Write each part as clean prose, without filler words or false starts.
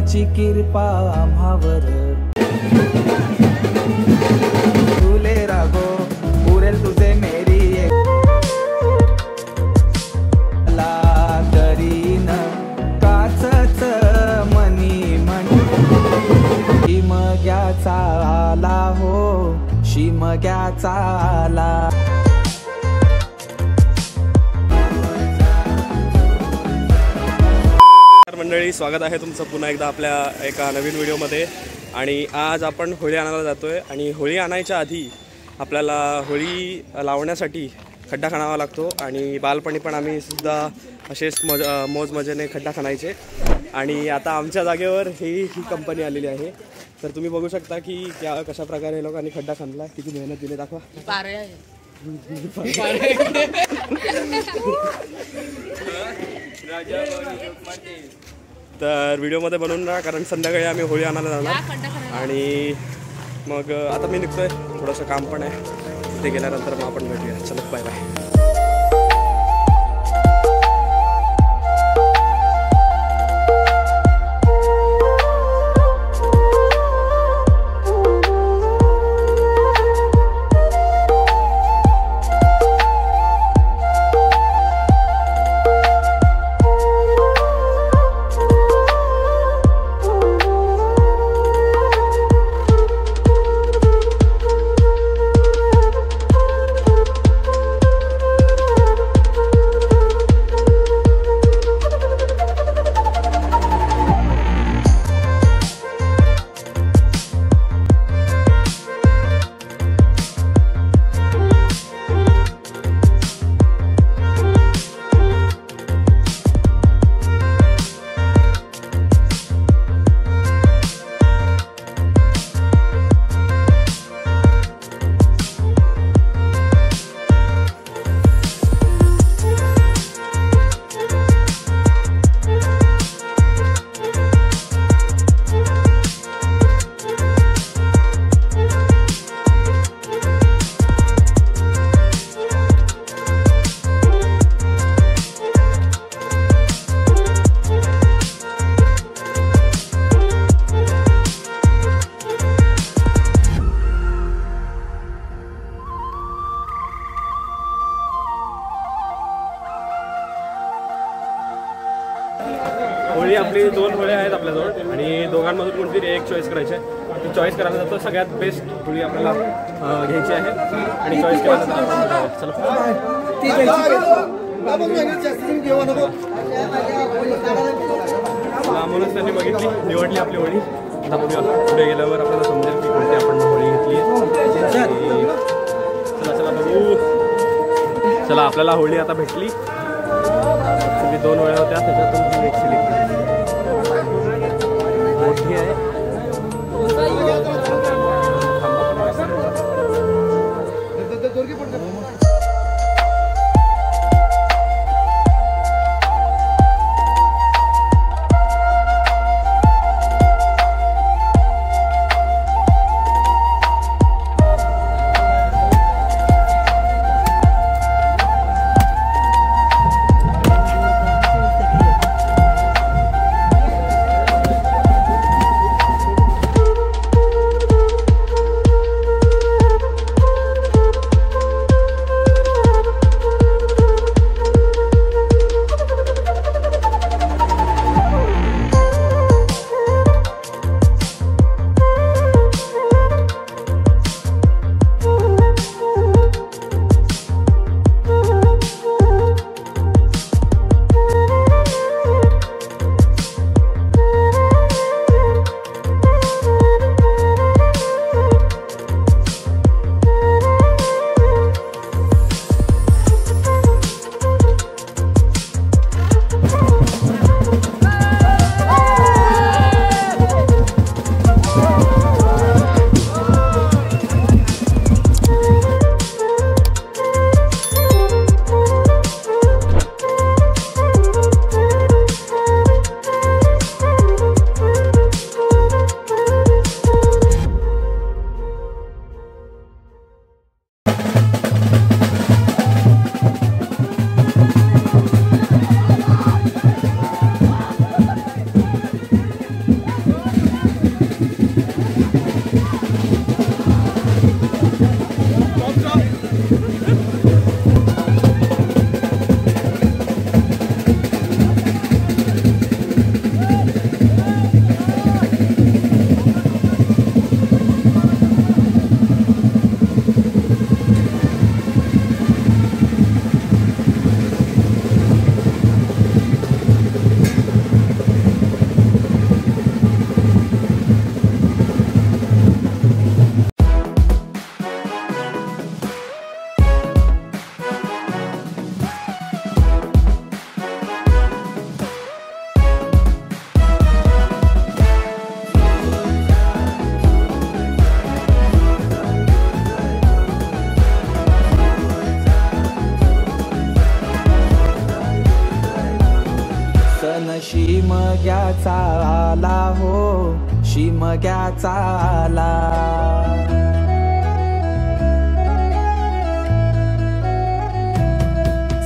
त्याची कृपा आम्हावर. तुले रागो पुरेल तुझे मेरी ला करीन काचच मनी मनी. शिमग्याचा आला हो शिमग्याचा आला. मंडळी, स्वागत आहे तुमचं पुन्हा एकदा आपल्या एका नवीन व्हिडिओमध्ये. आणि आज आपण होळी आणायला जातो आहे. आणि होळी आणायच्या आधी आपल्याला होळी लावण्यासाठी खड्डा खणावा लागतो. आणि बालपणी पण आम्ही सुद्धा असेच मोज मजेने खड्डा खणायचे. आणि आता आमच्या जागेवर ही कंपनी आलेली आहे. तर तुम्ही बघू शकता की कशा प्रकारे लोकांनी खड्डा खणला, किती मेहनत दिली. दाखवा. तर व्हिडिओमध्ये बनवून राहा, कारण संध्याकाळी आम्ही होळी आणायला जाणार. आणि मग आता मी निघतोय, थोडंसं काम पण आहे. तिथे गेल्यानंतर मग आपण भेटूया. चलो, बाय बाय. होळी आपली 2 होळी आहेत आपल्याजवळ. आणि दोघांमधून कोणतरी एक चॉईस करायची आहे. ती चॉईस करायला जातो. सगळ्यात बेस्ट होळी आपल्याला घ्यायची आहे. आणि चॉईस केल्यानंतर चला लांबूनच त्यांनी बघितली, निवडली आपली होळी. आता बघूया पुढे गेल्यावर आपल्याला समजेल की कोणती आपण होळी घेतली आहे. चला चला बघू. चला, आपल्याला होळी आता भेटली. तुम्ही 2 होळ्या होत्या, त्याच्यातून ती एक सिलेक्ट मोठी आहे. शिमग्याचा आला हो, शिमग्याचा आला.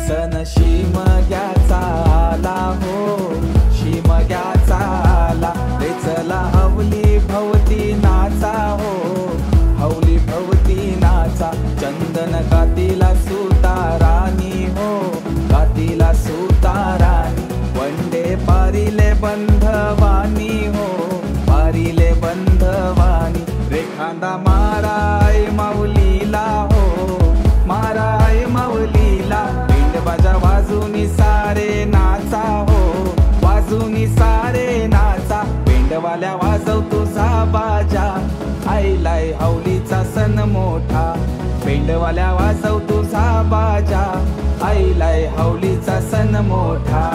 सण शिमग्याचा आला हो, शिमग्याचा आला. रे चला हवली भवती नाचा हो, हवली भवती नाचा. चंदन कातीला सुतारानी हो, कातीला सुतारानी. वंडे पारिले बंधवानी हो, पारिले बंधवानी. रेखांदा माराय माऊलीला हो, माराय माऊलीला. बाजा वाजूनी सारे नाचा हो, वाजूनी सारे नाचा. पेंडवाल्या वाजव तुझा बाजा, आईलाय हवलीचा सण मोठा. पेंडवाल्या वाजव तुझा बाजा, आईलाय हवलीचा सण मोठा.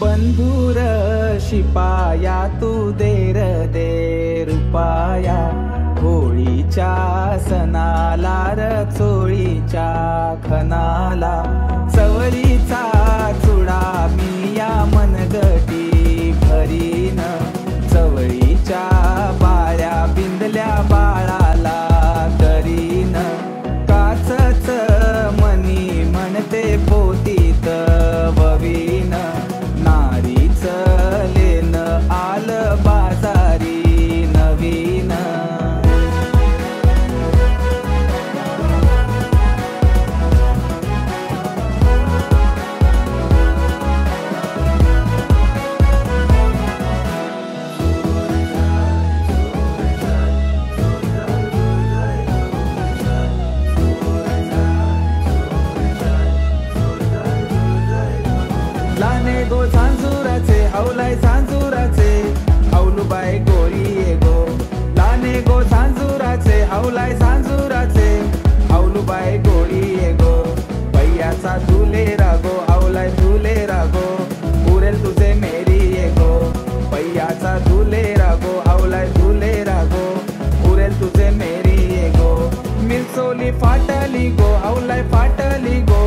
बंधुर शिपाया तू देर दे रुपाया. होळीच्या सणाला र चोळीच्या खनाला. चवळीचा चुडा मिया मनगटी भरीन. चवळीच्या बाळ्या बिंदल्या बाळाला करीन. काचच मनी म्हणते पोतीत ववीन. नारीच लेन आल बाजारी नवीन. लाने गो झांजुराचे हवलाय झांजुराचे. हवलूबाई गोरी ये गो. लाने गो झांजुराचे हवलाय झांजुराचे. हवलूबाई गोरी ये गो. पैयाचा तुले रागो, हवलाय तुले रागो. उरेल तुझे मेरी ये गो. पैयाचा तुले रागो, हवलाय तुले रागो. उरेल तुझे मेरी ये गो. मिरचोली फाटली गो, हवलाय फाटली गो.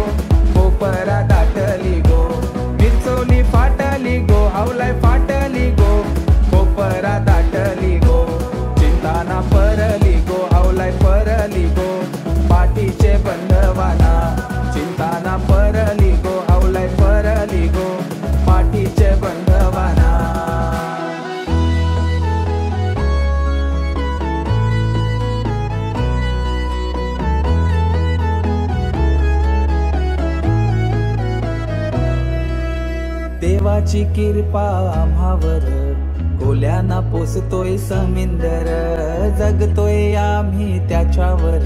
कोपरा दाटली गो. मिरचोली फाटली गो, हवलाय फाटली गो. कोपरा दाटली गो. चिंताना परली गो, हवलाय परली गो. पाठीचे बंधवाना. चिंताना परली गो, हवलाय परली गो. पाठीचे बंधवाना. देवाची कृपा आम्हावर. कोल्याना पोसतोय समिंदर. जगतोय आम्ही त्याच्यावर.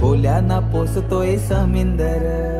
कोल्याना पोसतोय समिंदर.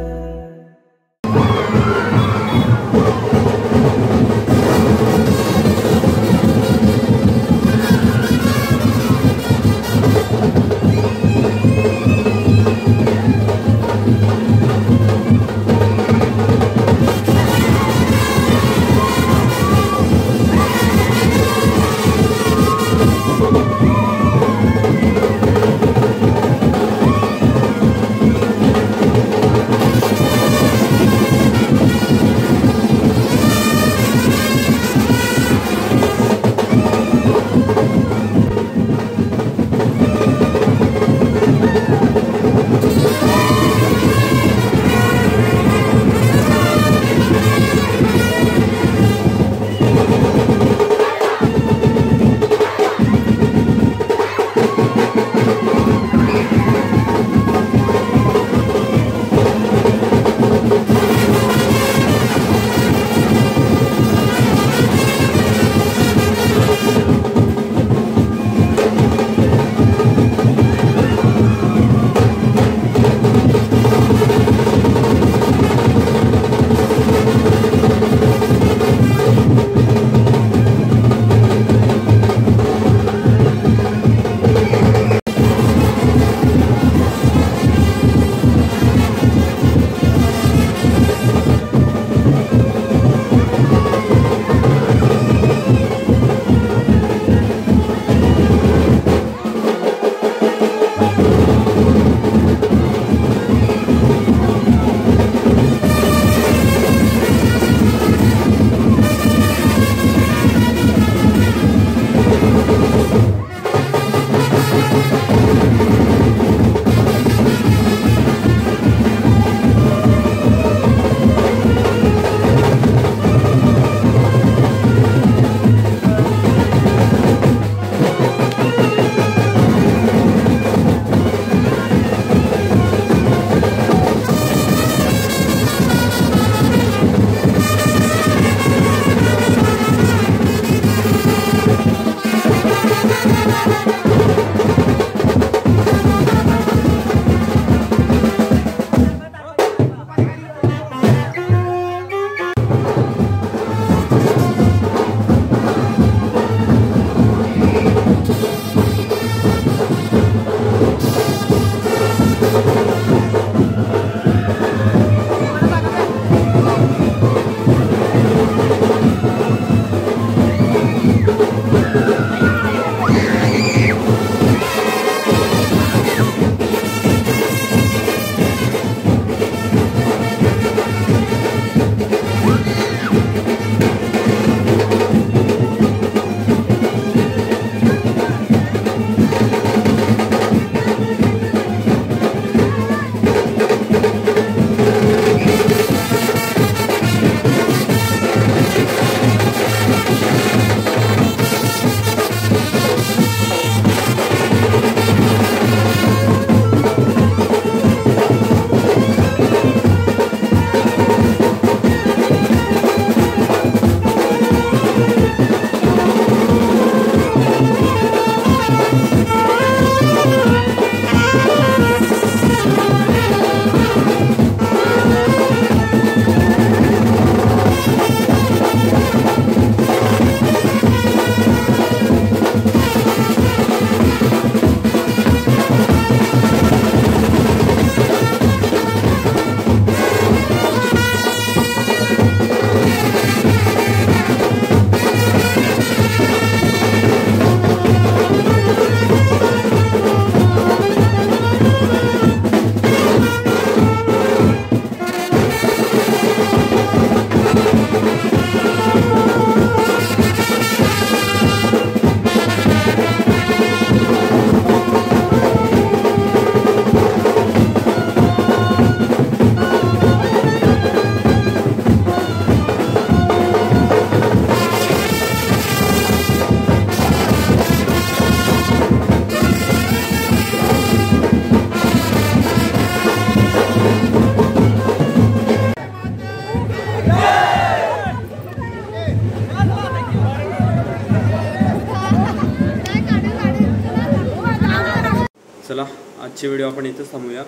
चला आजची व्हिडिओ आपण इथंच थांबूया.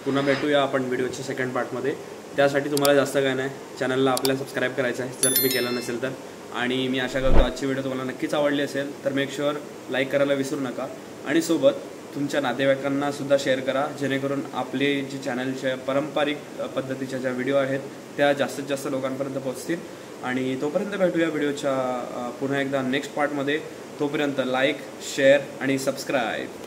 पुन्हा भेटूया आपण व्हिडिओच्या सेकंड पार्टमध्ये. त्यासाठी तुम्हाला जास्त काय नाही, चॅनलला आपल्या सबस्क्राईब करायचं आहे जर तुम्ही केलं नसेल तर. आणि मी आशा करतो आजची व्हिडिओ तुम्हाला नक्कीच आवडली असेल, तर मेक शुअर लाईक करायला विसरू नका. आणि सोबत तुमच्या नातेवाईकांना सुद्धा शेअर करा, जेणेकरून आपले जे चॅनलच्या पारंपरिक पद्धतीच्या ज्या व्हिडिओ आहेत त्या जास्तीत जास्त लोकांपर्यंत पोहोचतील. आणि तोपर्यंत भेटूया व्हिडिओच्या पुन्हा एकदा नेक्स्ट पार्टमध्ये. तोपर्यंत लाईक, शेअर आणि सबस्क्राईब.